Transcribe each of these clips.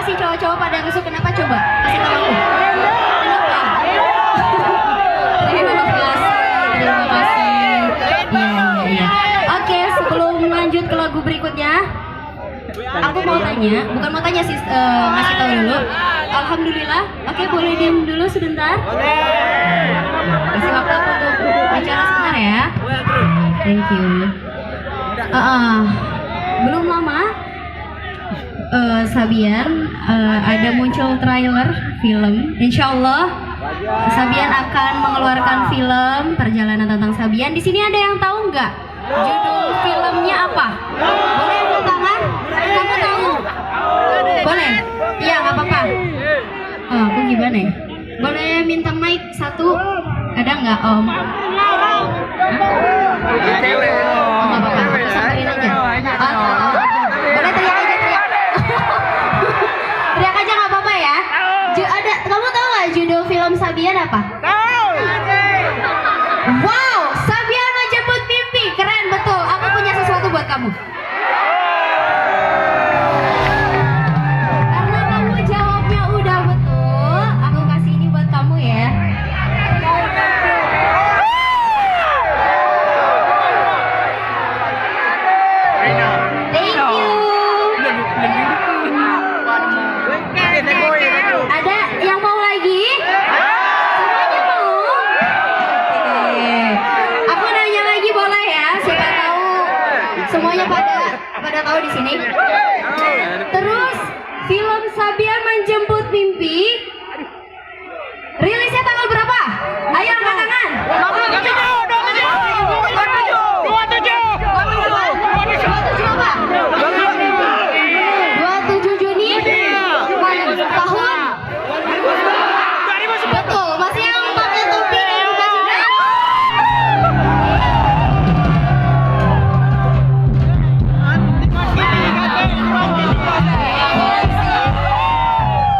sih cowok-cowok pada ngesuk? Kenapa coba? Kasih tahu aku. Kenapa? Terima kasih, terima kasih. Iya. Oke, sebelum lanjut ke lagu berikutnya, aku mau tanya, bukan mau tanya sih, ngasih tahu dulu. Alhamdulillah. Oke, boleh diam dulu sebentar. Kasih waktu aku untuk bicara sebentar ya. Thank you. Belum lama Sabian ada muncul trailer film. Insya Allah Sabian akan mengeluarkan film perjalanan tentang Sabian. Di sini ada yang tahu nggak judul filmnya apa? Boleh angkat tangan? Kamu tahu? Boleh? Iya, nggak apa-apa. Aku gimana ya? Boleh minta mic satu? Ada nggak Om? Nggak apa-apa, aku samperin aja. Boleh teriak aja, teriak. Teriak aja nggak apa-apa ya. Kamu tahu nggak judul film Sabian apa? Wow, Sabian menjemput mimpi. Keren betul. Aku punya sesuatu buat kamu. Karena kamu jawabnya udah betul, aku kasih ini buat kamu ya. Thank you. Ada yang mau lagi? Semuanya mau? Oke. Aku nanya lagi boleh ya? Siapa tahu semuanya pada tahu di sini. Terus film Sabian Menjemput Mimpi rilisnya tanggal berapa? Ayo angkat tangan. 27 Juni tahun. Betul, masih yang pakai topi dan baju merah.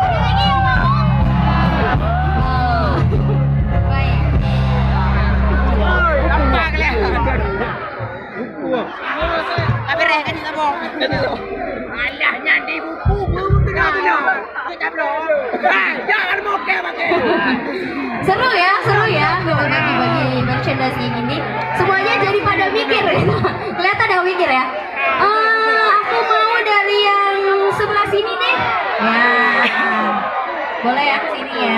Ada lagi yang mau? Baik. Seru ya kalau bagi-bagi merchandise kayak gini. Semuanya jadi pada mikir gitu. Kelihatan ada mikir ya. Aku mau dari yang sebelah sini deh. Ya. Boleh ya ke sini ya.